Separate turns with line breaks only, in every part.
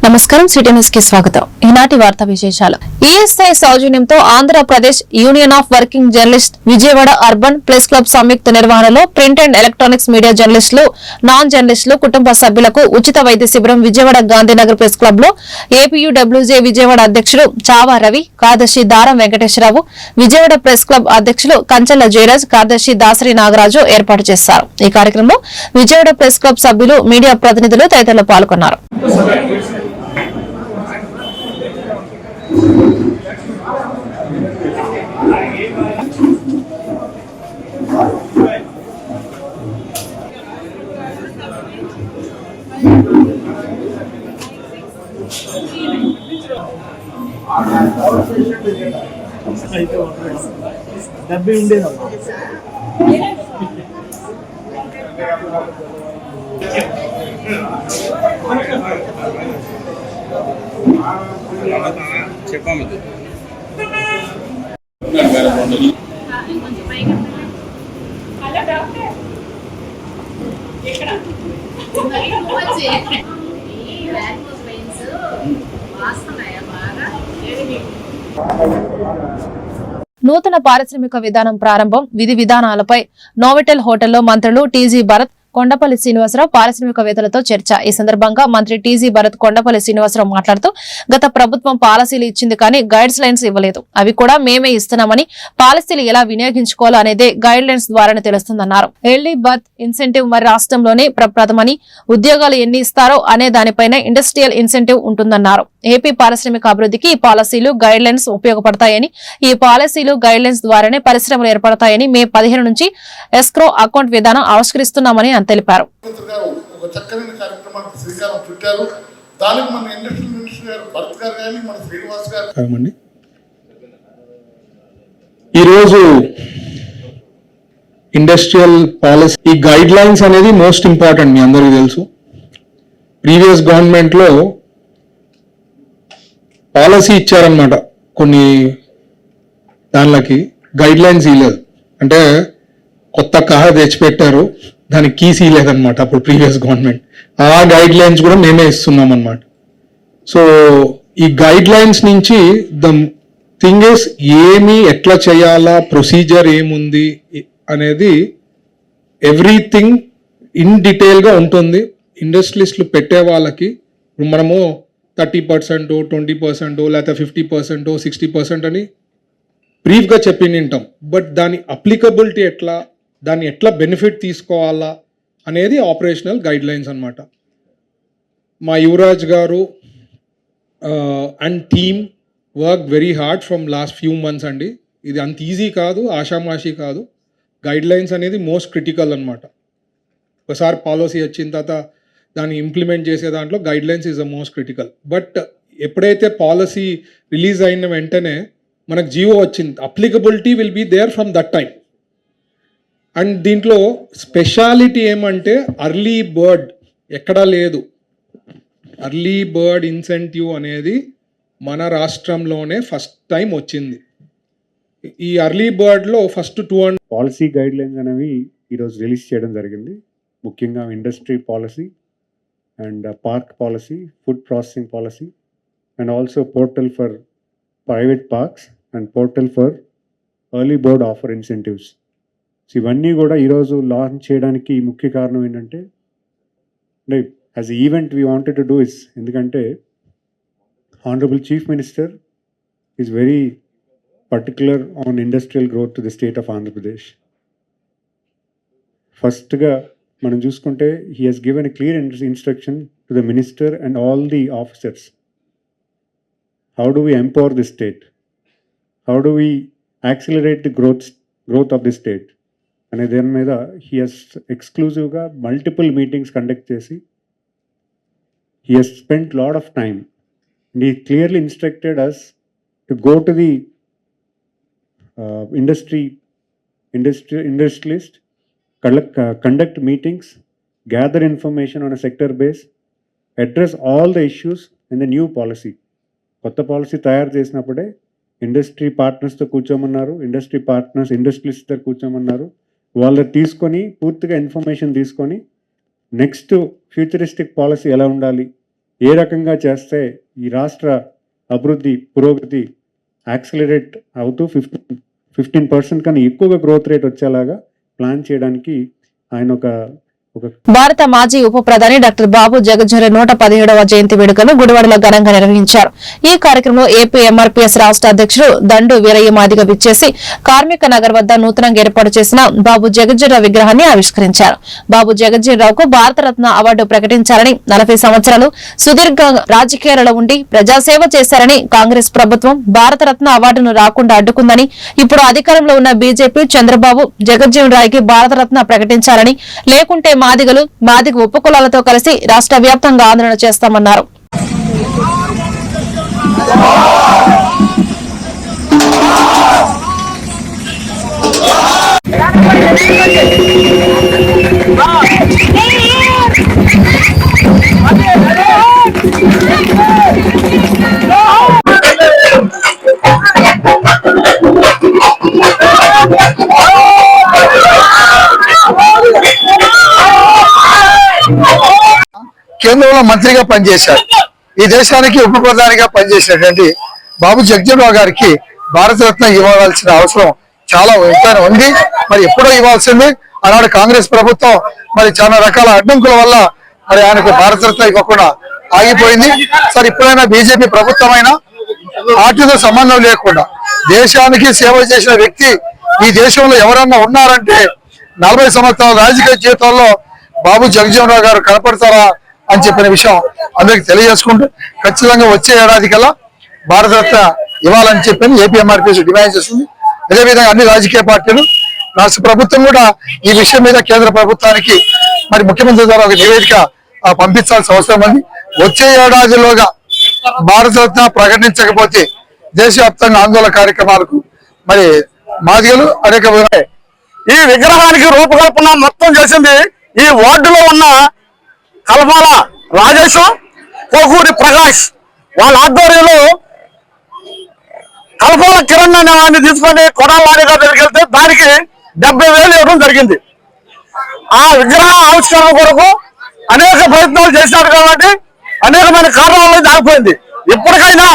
నమస్కారం city news కి స్వాగతం. ఈనాటి వార్తా విశేషాలు. ఈఎస్ఐ సౌజన్యంతో Andhra Pradesh union of working journalist Vijayawada urban press club సంయుక్త నిర్వహణలో ప్రింట్ అండ్ ఎలక్ట్రానిక్స్ మీడియా జర్నలిస్టులు, నాన్ జర్నలిస్టులు కుటుంబ సభ్యులకు ఉచిత వైద్య శిబిరం విజయవాడ గాంధీనగర్ ప్రెస్ క్లబ్ లో ఏపీయూడబ్ల్యూజే విజయవాడ అధ్యక్షుడు చావా రవి, కార్యదర్శి దారం వెంకటేశ్వరరావు, విజయవాడ ప్రెస్ క్లబ్ అధ్యక్షులు కంచెల జయరాజ్, కార్యదర్శి దాసరి నాగరాజు ఏర్పాటు చేశారు. ఈ కార్యక్రమంలో విజయవాడ ప్రెస్ క్లబ్ సభ్యులు, మీడియా ప్రతినిధులు తదితరులు పాల్గొన్నారు.
డబ్బే ఉండేదమ్మా.
చెప్పాము
నూతన పారిశ్రామిక విధానం ప్రారంభం, విధి విధానాలపై నోవెటెల్ హోటల్లో మంత్రులు టీజీ భరత్, కొండపల్లి శ్రీనివాసరావు పారిశ్రామికవేత్తలతో చర్చ. ఈ సందర్భంగా మంత్రి టీజీ భరత్, కొండపల్లి శ్రీనివాసరావు మాట్లాడుతూ గత ప్రభుత్వం పాలసీలు ఇచ్చింది కానీ గైడ్స్ లైన్స్ ఇవ్వలేదు, అవి కూడా మేమే ఇస్తున్నామని, పాలసీలు ఎలా వినియోగించుకోవాలో అనేదే గైడ్ లైన్స్ ద్వారానే తెలుస్తుందన్నారు. ఎర్లీ బర్త్ ఇన్సెంటివ్ మరి రాష్ట్రంలోనే ప్రప్రథమని, ఉద్యోగాలు ఎన్ని ఇస్తారో అనే దానిపైన ఇండస్ట్రియల్ ఇన్సెంటివ్ ఉంటుందన్నారు. ఏపీ పారిశ్రామిక అభివృద్ధికి ఈ పాలసీలు గైడ్ లైన్స్ ఉపయోగపడతాయని, ఈ పాలసీలు గైడ్ లైన్స్ ద్వారానే పరిశ్రమలు ఏర్పడతాయని మే 15 నుంచి ఎస్క్రో అకౌంట్ విధానం ఆవిష్కరిస్తున్నామని తెలిపారు.
ఈరోజు ఇండస్ట్రియల్ పాలసీ, ఈ గైడ్ లైన్స్ అనేది మోస్ట్ ఇంపార్టెంట్. మీ అందరికీ తెలుసు, ప్రీవియస్ గవర్నమెంట్ లో పాలసీ ఇచ్చారనమాట, కొన్ని దానిలకి గైడ్ లైన్స్ ఇవ్వలేదు. అంటే కొత్త కార్ తెచ్చిపెట్టారు, దానికి కీస్ ఇవ్వలేదన్నమాట అప్పుడు ప్రీవియస్ గవర్నమెంట్. ఆ గైడ్ లైన్స్ కూడా మేమే ఇస్తున్నాం అన్నమాట. సో ఈ గైడ్ లైన్స్ నుంచి ద థింగ్ ఇస్, ఏమి ఎట్లా చేయాలా, ప్రొసీజర్ ఏముంది అనేది ఎవ్రీథింగ్ ఇన్ డీటెయిల్గా ఉంటుంది. ఇండస్ట్రియలిస్టులు పెట్టే వాళ్ళకి ఇప్పుడు మనము 30%, 20%, లేకపోతే 50%, 60% అని బ్రీఫ్గా చెప్పి వింటాం. బట్ దాని అప్లికబిలిటీ ఎట్లా, దాన్ని ఎట్లా బెనిఫిట్ తీసుకోవాలా అనేది ఆపరేషనల్ గైడ్ లైన్స్ అనమాట. మా యువరాజ్ గారు and team work very hard from last few months అండి. ఇది అంత ఈజీ కాదు, ఆషామాషి కాదు. గైడ్ లైన్స్ అనేది మోస్ట్ క్రిటికల్ అనమాట. ఒకసారి పాలసీ వచ్చిన తర్వాత దాన్ని ఇంప్లిమెంట్ చేసే దాంట్లో guide lines is the most critical. But ఎప్పుడైతే పాలసీ రిలీజ్ అయిన వెంటనే మనకు జియో వచ్చింది, applicability will be there from that time. And దీంట్లో స్పెషాలిటీ ఏమంటే అర్లీ బర్డ్ ఎక్కడా లేదు. అర్లీ బర్డ్ ఇన్సెంటివ్ అనేది మన రాష్ట్రంలోనే ఫస్ట్ టైం వచ్చింది. ఈ అర్లీ బర్డ్లో ఫస్ట్ 200
పాలసీ గైడ్ లైన్స్ అనేవి ఈరోజు రిలీజ్ చేయడం జరిగింది. ముఖ్యంగా industry policy and park policy, food processing policy, and also portal for private parks and portal for early bird offer incentives. So ఇవన్నీ కూడా ఈరోజు లాంచ్ చేయడానికి ముఖ్య కారణం ఏంటంటే, అంటే as event we wanted to do is, ఎందుకంటే honourable chief minister is very particular on industrial growth to the state of Andhra Pradesh. ఫస్ట్గా మనం చూసుకుంటే he has given a clear instruction to the minister and all the officers. How do we empower the state, how do we accelerate the growth of the state అనే దాని మీద he has ఎక్స్క్లూజివ్గా multiple meetings conduct చేసి he has spent lot of time and he clearly instructed us to go to the industrialist, conduct meetings, gather information on a sector base, address all the issues in the new policy. కొత్త policy తయారు చేసినప్పుడే industry పార్ట్నర్స్తో కూర్చోమన్నారు, industry partners ఇండస్ట్రియలిస్ట్తో కూర్చోమన్నారు. వాళ్ళు తీసుకొని పూర్తిగా information తీసుకొని next futuristic policy ఎలా ఉండాలి, ఏ రకంగా చేస్తే ఈ రాష్ట్ర అభివృద్ధి పురోగతి యాక్సిలరేట్ అవుతూ 15% కన్నా ఎక్కువగా గ్రోత్ రేట్ వచ్చేలాగా ప్లాన్ చేయడానికి ఆయన ఒక
భారత మాజీ ఉప ప్రధాని డాక్టర్ బాబు జగజ్జీవన్ 117వ జయంతి వేడుకలను గుడివాడలో ఘనంగా నిర్వహించారు. ఈ కార్యక్రమంలో ఏపీ ఎంఆర్పీఎస్ రాష్ట్ర అధ్యక్షుడు దండు వీరయ్య మాదిగ విచ్చేసి కార్మిక నగర్ వద్ద నూతనంగా ఏర్పాటు చేసిన బాబు జగజ్జీవన్ విగ్రహాన్ని ఆవిష్కరించారు. బాబు జగజ్జీవన్రావుకు భారతరత్న అవార్డు ప్రకటించారని, 40 సంవత్సరాలు సుదీర్ఘ రాజకీయాలలో ఉండి ప్రజాసేవ చేశారని, కాంగ్రెస్ ప్రభుత్వం భారతరత్న అవార్డును రాకుండా అడ్డుకుందని, ఇప్పుడు అధికారంలో ఉన్న బీజేపీ చంద్రబాబు జగజ్జీవన్ రాయ్కి భారతరత్న ప్రకటించాలని, లేకుంటే మాదిగ ఉపకులాలతో కలిసి రాష్ట్ర వ్యాప్తంగా ఆందోళన చేస్తామన్నారు.
కేంద్రంలో మంత్రిగా పనిచేశారు. ఈ దేశానికి ఉప ప్రధానిగా పనిచేసినటువంటి బాబు జగజ్జీవన్ గారికి భారతరత్న ఇవ్వాల్సిన అవసరం చాలా ఎంతైనా ఉంది. మరి ఎప్పుడో ఇవ్వాల్సింది. ఆనాడు కాంగ్రెస్ ప్రభుత్వం మరి చాలా రకాల అడ్డంకుల వల్ల మరి ఆయనకు భారతరత్న ఇవ్వకుండా ఆగిపోయింది. సరే, ఇప్పుడైనా బీజేపీ ప్రభుత్వమైనా పార్టీతో సంబంధం లేకుండా దేశానికి సేవ చేసిన వ్యక్తి ఈ దేశంలో ఎవరన్నా ఉన్నారంటే 40 సంవత్సరాల రాజకీయ జీవితంలో బాబు జగజ్జీవన్ రావు గారు కనపడతారా అని చెప్పిన విషయం అందరికి తెలియజేసుకుంటూ ఖచ్చితంగా వచ్చే ఏడాది కల్లా భారతరత్న ఇవ్వాలని చెప్పి ఏపీ ఎంఆర్పీఎస్ డిమాండ్ చేస్తుంది. అదేవిధంగా అన్ని రాజకీయ పార్టీలు, రాష్ట్ర ప్రభుత్వం కూడా ఈ విషయం మీద కేంద్ర ప్రభుత్వానికి మరి ముఖ్యమంత్రి ద్వారా ఒక నివేదిక పంపించాల్సిన అవసరం ఉంది. వచ్చే ఏడాదిలోగా భారతరత్న ప్రకటించకపోతే దేశవ్యాప్తంగా ఆందోళన కార్యక్రమాలకు మరి మాదిగలు అనేక
ఈ విగ్రహానికి రూపకల్పన మొత్తం చేసింది ఈ వార్డులో ఉన్న కల్పాల రాజేష్, కోకూరి ప్రకాష్ వాళ్ళ ఆధ్వర్యంలో కల్పాల కిరణ్ అనే వాడిని తీసుకొని కొడాలాడిగా దగ్గరికి దానికి 70,000 ఇవ్వడం జరిగింది. ఆ విగ్రహ ఆవిష్కరణ కొరకు అనేక ప్రయత్నాలు చేశారు కాబట్టి అనేకమైన కారణాలు ఆగిపోయింది. ఇప్పటికైనా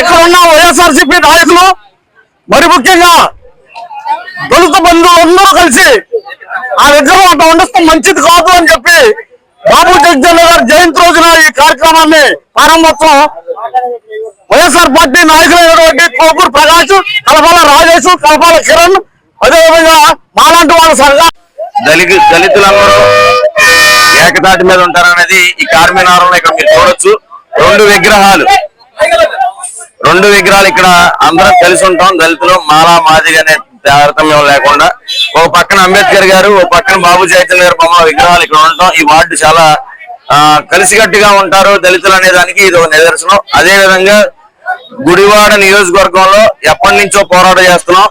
ఇక్కడ ఉన్న వైఎస్ఆర్సీపీ నాయకులు మరి ముఖ్యంగా దళిత బంధువులందరూ కలిసి ఆ విగ్రహం అంత ఉండడం మంచిది కాదు అని చెప్పి బాబు జగజ్జీవన్ గారి జయంతి రోజున ఈ కార్యక్రమాన్ని ప్రారంభోత్సవం వైఎస్ఆర్ పార్టీ నాయకులైనటువంటి కోకూరు ప్రకాష్, కలపాల రాజేష్, కలపాల కిరణ్, అదేవిధంగా మాలాంటి వాళ్ళ సంఘం
దళితులందరూ ఏకతాటి మీద ఉంటారనేది ఈ కార్మినారంలో ఇక్కడ మీరు చూడొచ్చు. రెండు విగ్రహాలు ఇక్కడ అందరం కలిసి ఉంటాం. దళితులు మాలా మాదిగ అనే తారతమ్యం లేకుండా ఒక పక్కన అంబేద్కర్ గారు, ఒక పక్కన బాబు జగజ్జీవన్ గారి బొమ్మల విగ్రహాలు ఇక్కడ ఉంటాం. ఈ వార్డు చాలా కలిసికట్టుగా ఉంటారు దళితులు అనే దానికి ఇది ఒక నిదర్శనం. అదే విధంగా గుడివాడ నియోజకవర్గంలో ఎప్పటి నుంచో పోరాటం చేస్తున్నాం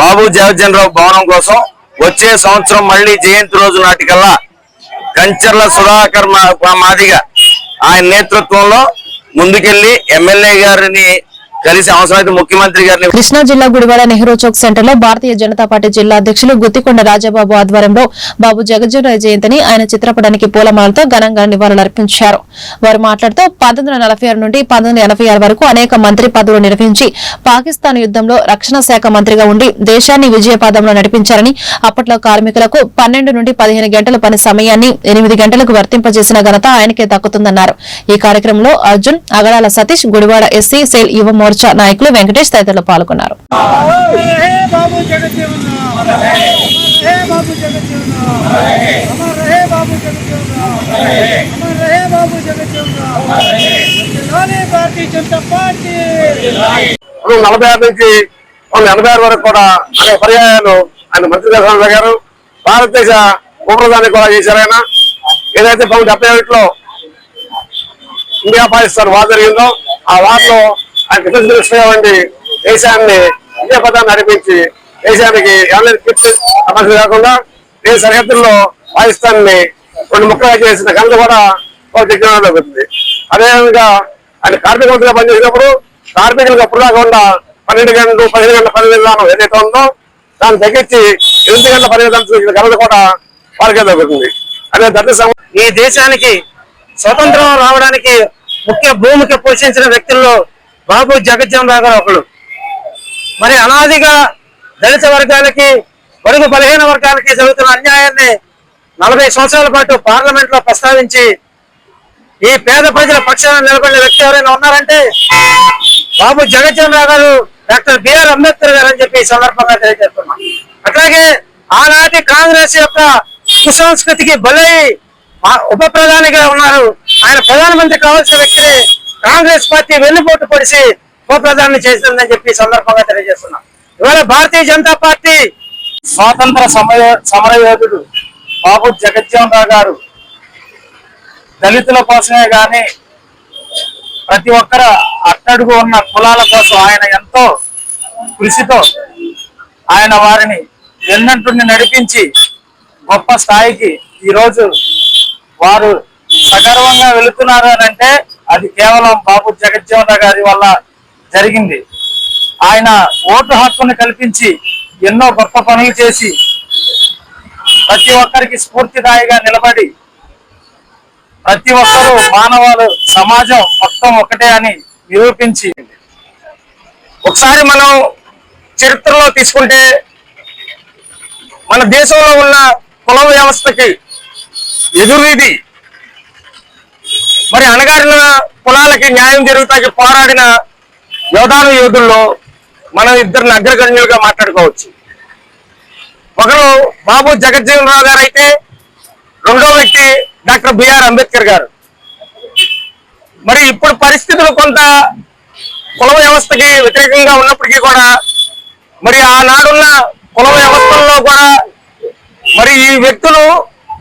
బాబు జగజ్జీవన్ రావు భవనం కోసం. వచ్చే సంవత్సరం మళ్ళీ జయంతి రోజు నాటికల్లా కంచర్ల సుధాకర్ మాదిగ ఆయన నేతృత్వంలో ముందుకెళ్లి ఎమ్మెల్యే గారిని కలిసి అవసరమైతే ముఖ్యమంత్రి గారిని.
కృష్ణా జిల్లా గుడివాడ నెహ్రూ చౌక్ సెంటర్ లో భారతీయ జనతా పార్టీ జిల్లా అధ్యక్షులు గుత్తికొండ రాజబాబు ఆధ్వర్యంలో బాబు జగజ్జీవన్ రావు జయంతిని ఆయన చిత్రపటానికి పూలమాలతో ఘనంగా నివాళులర్పించారు. వారు మాట్లాడుతూ 1946 నుండి 1986 వరకు అనేక మంత్రి పదవులు నిర్వహించి పాకిస్తాన్ యుద్దంలో రక్షణ శాఖ మంత్రిగా ఉండి దేశాన్ని విజయపాదంలో నడిపించారని, అప్పట్లో కార్మికులకు 12 నుండి 15 గంటల పని సమయాన్ని 8 గంటలకు వర్తింపజేసిన ఘనత ఆయనకే దక్కుతుందన్నారు. ఈ కార్యక్రమంలో అర్జున్, అగడాల సతీష్, గుడివాడ ఎస్సీ సెల్ యువ మోర్చా నాయకులు వెంకటేష్ తదితరులు పాల్గొన్నారు.
నుంచి 86 వరకు కూడా అనేక పర్యాయాలు ఆయన మంత్రి గారు భారతదేశ ఉప ప్రధాని కూడా చేశారు. ఆయన ఏదైతే 1971లో ఇండియా పాకిస్తాన్ వార్ జరిగిందో ఆ వార్లో ఆయన కృష్ణగా ఉండి దేశాన్ని విజయపథాన్ని నడిపించి దేశానికి ఎవరి సమస్య కాకుండా దేశ సరిహద్దుల్లో పాకిస్తాన్ ని 2 ముక్కలుగా చేసిన ఘనత కూడా ఉంది. అదేవిధంగా ఆయన కార్మిక మంత్రిగా పనిచేసినప్పుడు కార్మికులకు అప్పుడు కాకుండా 12 గంటలు 15 గంటల పని విధానం ఏదైతే ఉందో దాన్ని తగ్గించి 8 గంటల పని విధానం ఘనత కూడా వారికే దొరుకుతుంది. అదే దళిత
ఈ దేశానికి
స్వతంత్రం రావడానికి ముఖ్య భూమిక పోషించిన వ్యక్తుల్లో బాబు జగజ్జీవన్ రావు గారు ఒకరు. మరి అనాదిగా దళిత వర్గాలకి, బడుగు బలహీన వర్గాలకి జరుగుతున్న అన్యాయాన్ని 40 సంవత్సరాల పాటు పార్లమెంట్ లో ప్రస్తావించి ఈ పేద ప్రజల పక్షాన నిలబడిన వ్యక్తి ఎవరైనా ఉన్నారంటే బాబు జగజ్జీవన్ రావు గారు, డాక్టర్ బిఆర్ అంబేద్కర్ గారు అని చెప్పి ఈ సందర్భంగా తెలియజేస్తున్నాం. అట్లాగే ఆనాటి కాంగ్రెస్ యొక్క కుసంస్కృతికి బలై ఉప ప్రధానిగా ఉన్నారు. ఆయన ప్రధానమంత్రి కావాల్సిన వ్యక్తిని కాంగ్రెస్ పార్టీ వెన్నుపోటు పొడిచి ఉప ప్రధాని చేసిందని చెప్పి సందర్భంగా తెలియజేస్తున్నాం. ఇవాళ భారతీయ జనతా పార్టీ స్వాతంత్ర సమర యోధుడు బాబు జగజ్జీవన్ రావు గారు దళితుల కోసమే గాని ప్రతి ఒక్కర అట్టడుగు ఉన్న కులాల కోసం ఆయన ఎంతో కృషితో ఆయన వారిని ఎన్నంటుండి నడిపించి గొప్ప స్థాయికి ఈరోజు వారు సగర్వంగా వెళుతున్నారు అని అంటే అది కేవలం బాబు జగజ్జీవన్ రావు గారి వల్ల జరిగింది. ఆయన ఓటు హక్కును కల్పించి ఎన్నో గొప్ప పనులు చేసి ప్రతి ఒక్కరికి స్ఫూర్తిదాయిగా నిలబడి ప్రతి ఒక్కరూ మానవాళు సమాజం మొత్తం ఒకటే అని నిరూపించి, ఒకసారి మనం చరిత్రలో తీసుకుంటే మన దేశంలో ఉన్న కుల వ్యవస్థకి ఎదురీది మరి అణగారిన కులాలకి న్యాయం జరుగుతాకి పోరాడిన యోధాను యోధుల్లో మనం ఇద్దరిని అగ్రగణ్యులుగా మాట్లాడుకోవచ్చు. ఒకరు బాబు జగజ్జీవన్ రావు గారు అయితే రెండో వ్యక్తి డాక్టర్ బిఆర్ అంబేద్కర్ గారు. మరి ఇప్పుడు పరిస్థితులు కొంత కుల వ్యవస్థకి వ్యతిరేకంగా ఉన్నప్పటికీ కూడా మరి ఆనాడున్న కుల వ్యవస్థల్లో కూడా మరి ఈ వ్యక్తులు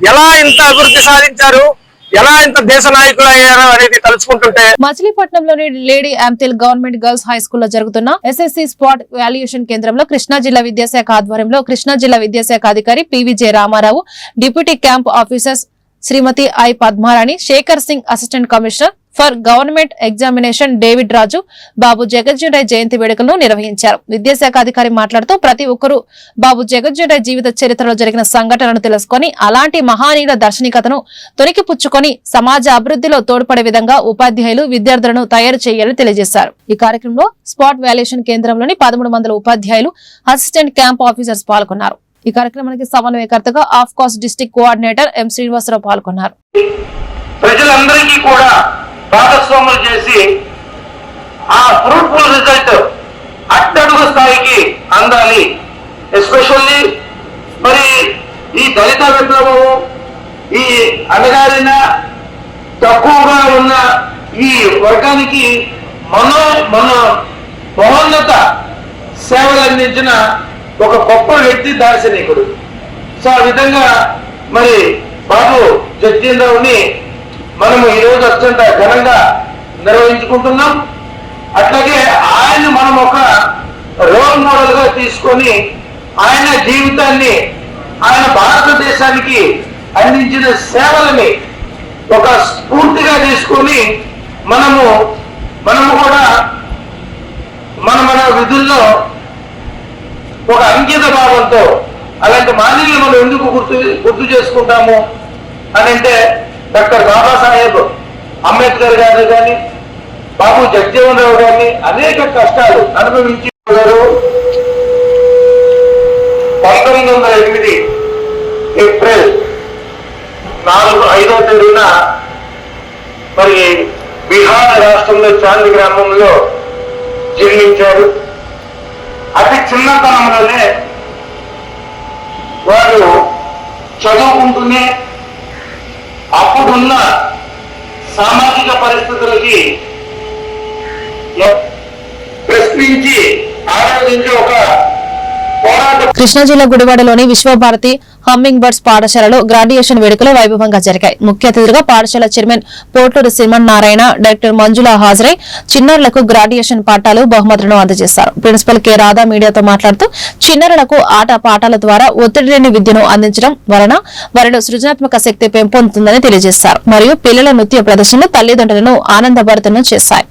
ఎలా ఇంత అభివృద్ధి సాధించారు, ఎలా ఇంత దేశ నాయకులు అయ్యారు అనేది తలుచుకుంటుంటే
మచిలీపట్నంలోని లేడీ ఆంథిల్ గవర్నమెంట్ గర్ల్స్ హై స్కూల్లో జరుగుతున్న ఎస్ఎస్సి స్పాట్ వాల్యుయేషన్ కేంద్రంలో కృష్ణా జిల్లా విద్యాశాఖ ఆధ్వర్యంలో కృష్ణా జిల్లా విద్యాశాఖ అధికారి PVJ Ramarao, deputy camp officers Shrimati I Padmarani, Shekhar Singh assistant commissioner for government examination David Raju Babu Jagjivan Rao Jayanti వేడుకలను నిర్వహించారు. విద్యాశాఖ అధికారి మాట్లాడుతూ ప్రతి ఒక్కరూ బాబు జగజ్జీవన్ రావు జీవిత చరిత్రలో జరిగిన సంఘటనలను తెలుసుకుని అలాంటి మహానీయుల దర్శనికతను తొనికిపుచ్చుకొని సమాజ అభివృద్ధిలో తోడ్పడే విధంగా ఉపాధ్యాయులు విద్యార్థులను తయారు చేయాలని తెలియజేశారు. ఈ కార్యక్రమంలో స్పాట్ వాల్యుయేషన్ కేంద్రంలోని 1300 ఉపాధ్యాయులు, అసిస్టెంట్ క్యాంప్ ఆఫీసర్స్ పాల్గొన్నారు. ఈ కార్యక్రమానికి సమన్వయకర్తగా of course district coordinator M Srinivasarao పాల్గొన్నారు.
ప్రజలందరికీ కూడా భాగస్వాములు చేసి ఆ ఫ్రూట్ఫుల్ రిజల్ట్ అట్టడుగు స్థాయికి అందాలి. ఎస్పెషల్లీ మరి ఈ దళిత విప్లవము, ఈ అణగారిన తక్కువగా ఉన్న ఈ వర్గానికి మహోన్నత సేవలు అందించిన ఒక గొప్ప వ్యక్తి దార్శనికుడు. సో ఆ విధంగా మరి బాబు జగజ్జీవన్ రావుని మనము ఈరోజు అత్యంత ఘనంగా నిర్వహించుకుంటున్నాం. అట్లాగే ఆయన మనం ఒక రోల్ మోడల్ గా తీసుకొని ఆయన జీవితాన్ని, ఆయన భారతదేశానికి అందించిన సేవలని ఒక స్ఫూర్తిగా తీసుకొని మనము కూడా మన విధుల్లో ఒక అంకిత భావంతో అలాంటి మానవులు మనం ఎందుకు గుర్తు చేసుకుంటాము అని అంటే డాక్టర్ బాబాసాహెబ్ అంబేద్కర్ గారు కానీ, బాబు జగజ్జీవన్ రావు గారిని అనేక కష్టాలు అనుభవించి 1908 ఏప్రిల్ 5వ తేదీన మరి బీహార్ రాష్ట్రంలో చాంద్ గ్రామంలో జన్మించారు. అతి చిన్నతనంలోనే వారు చదువుకుంటూనే అప్పుడున్న సామాజిక పరిస్థితులకి ప్రశ్నించి ఆలోచించి ఒక పోరాటం.
కృష్ణా జిల్లా గుడివాడలోని విశ్వభారతి హమ్మింగ్ బర్డ్స్ పాఠశాలలో గ్రాడ్యుయేషన్ వేడుకలు వైభవంగా జరిగాయి. ముఖ్య అతిథులుగా పాఠశాల చైర్మన్ పోటూరు శ్రీమన్ నారాయణ, డైరెక్టర్ మంజుల హాజరై చిన్నారులకు గ్రాడ్యుయేషన్ పట్టాలు, బహుమతులను అందజేశారు. ప్రిన్సిపల్ కె రాధా మీడియాతో మాట్లాడుతూ చిన్నారులకు ఆట పాఠాల ద్వారా ఒత్తిడి లేని విద్యను అందించడం వలన వారిలో సృజనాత్మక శక్తి పెంపొందుతుందని తెలియజేశారు. మరియు పిల్లల నృత్య ప్రదర్శనలు తల్లిదండ్రులను ఆనందభరితం చేశాయి.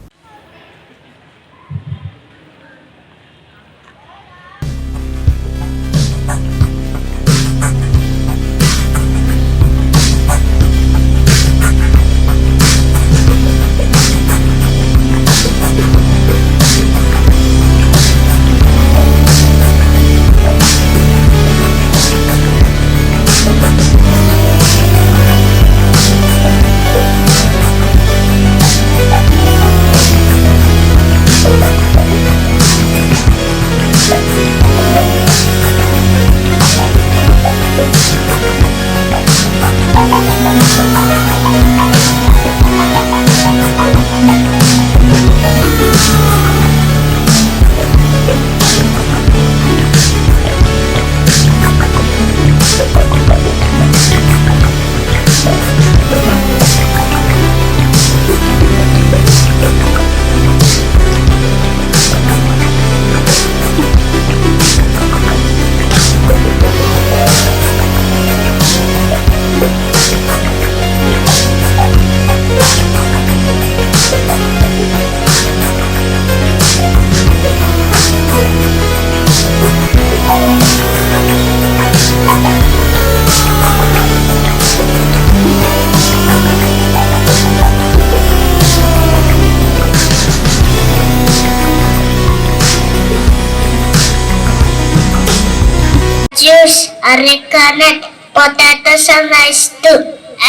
nut. Potatoes are nice too.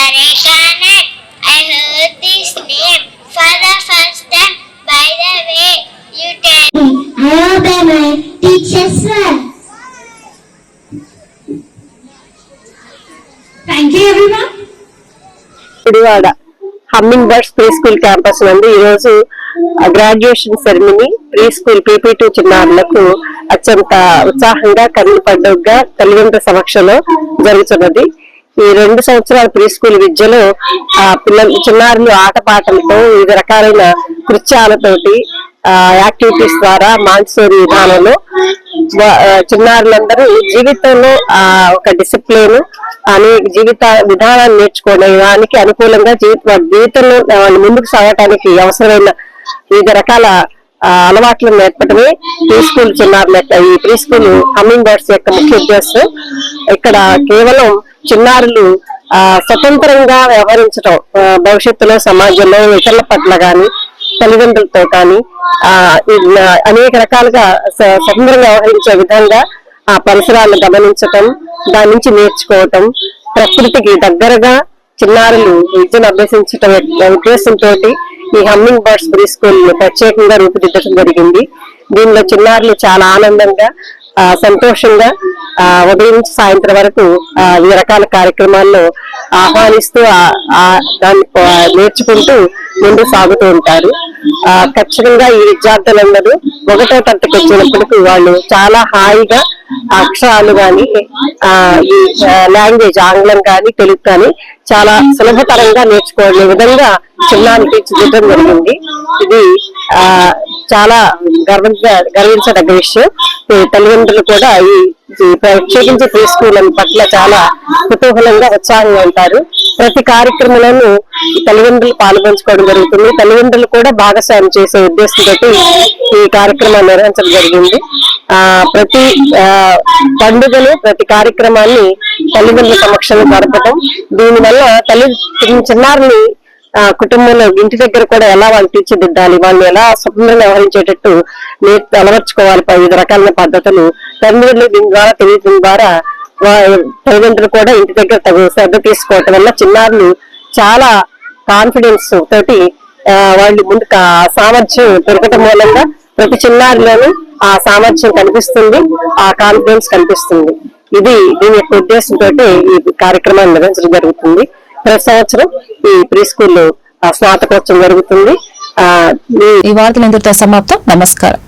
Areca nut. I heard this name for the first time. By the way, you tell me. I obey my teachers well. Thank you, everyone.
Gudivada humming birds pre school campus నందు ఈ రోజు graduation ceremony pre school PP2 చిన్నారులకు అత్యంత ఉత్సాహంగా కన్నుల పండుగగా తల్లిదండ్రుల సమక్షంలో జరుగుతున్నది. ఈ 2 సంవత్సరాల ప్రీ స్కూల్ విద్యలో చిన్నారులు ఆటపాటలతో వివిధ రకాలైన కృత్యాలతోటి యాక్టివిటీస్ ద్వారా మాంటిసోరీ విధానంలో చిన్నారులందరూ జీవితంలో ఒక డిసిప్లిన్ అనేక జీవిత విధానాన్ని నేర్చుకోవడానికి అనుకూలంగా జీవితంలో వాళ్ళు ముందుకు సాగటానికి అవసరమైన వివిధ రకాల అలవాట్లను నేర్పడమే ప్రీ స్కూల్ చిన్నారుల ఈ ప్రీ స్కూల్ హమ్మింగ్ బర్డ్స్ యొక్క ముఖ్య ఉద్దేశం. ఇక్కడ కేవలం చిన్నారులు స్వతంత్రంగా వ్యవహరించడం, భవిష్యత్తులో సమాజంలో ఇతరుల పట్ల గాని తల్లిదండ్రులతో కానీ అనేక రకాలుగా స్వతంత్రంగా వ్యవహరించే విధంగా ఆ పరిసరాలను గమనించటం, దాని నుంచి నేర్చుకోవటం, ప్రకృతికి దగ్గరగా చిన్నారులు విద్యను అభ్యసించటం ఉద్దేశంతో ఈ హమ్మింగ్ బర్డ్స్ ప్రీ స్కూల్ ప్రత్యేకంగా రూపుదిద్దడం జరిగింది. దీనిలో చిన్నారులు చాలా ఆనందంగా సంతోషంగా ఉదయం నుంచి సాయంత్రం వరకు వివిధ రకాల కార్యక్రమాల్లో ఆహ్వానిస్తూ దాన్ని నేర్చుకుంటూ ముందుకు సాగుతూ ఉంటారు. ఖచ్చితంగా ఈ విద్యార్థులందరూ 1వ తరగతికి వచ్చినప్పటికీ వాళ్ళు చాలా హాయిగా అక్షరాలు గాని ఈ లాంగ్వేజ్ ఆంగ్లం కానీ తెలుగు కానీ చాలా సులభతరంగా నేర్చుకోవడం విధంగా చిన్నాన్ని తీర్చిదిద్దడం జరిగింది. ఇది చాలా గర్వించదగ్గ విషయం. తల్లిదండ్రులు కూడా ఈ ప్రత్యేకించి ప్రీ స్కూల్ పట్ల చాలా కుతూహలంగా ఉత్సాహంగా ఉంటారు. ప్రతి కార్యక్రమంలోనూ తల్లిదండ్రులు పాల్గొంచుకోవడం జరుగుతుంది. తల్లిదండ్రులు కూడా భాగస్వామ్యం చేసే ఉద్దేశంతో ఈ కార్యక్రమాన్ని నిర్వహించడం జరిగింది. ప్రతి పండుగలు ప్రతి కార్యక్రమాన్ని తల్లిదండ్రుల సమక్షంలో జరపడం, దీనివల్ల చిన్నారుని కుటుంబంలో ఇంటి దగ్గర కూడా ఎలా వాళ్ళు తీర్చిదిద్దాలి, వాళ్ళు ఎలా స్వతంత్రంగా వ్యవహరించేటట్టు అలవర్చుకోవాలి, వివిధ రకాలైన పద్ధతులు తల్లిదండ్రులు దీని ద్వారా తెలియజేయడం ద్వారా తల్లిదండ్రులు కూడా ఇంటి దగ్గర తగు శ్రద్ధ తీసుకోవటం వల్ల చిన్నారులు చాలా కాన్ఫిడెన్స్ తోటి వాళ్ళు ముందుకు సామర్థ్యం పెరగటం మూలంగా ప్రతి చిన్నారిలోనూ ఆ సామర్థ్యం కనిపిస్తుంది, ఆ కాన్ఫిడెన్స్ కనిపిస్తుంది. దీని యొక్క ఉద్దేశంతో ఈ కార్యక్రమాన్ని నిర్వహించడం జరుగుతుంది. ప్రతి సంవత్సరం ఈ ప్రీ స్కూల్ స్నాతకోత్సవం జరుగుతుంది.
ఈ వార్తలు ఇంతటితో సమాప్తం. నమస్కారం.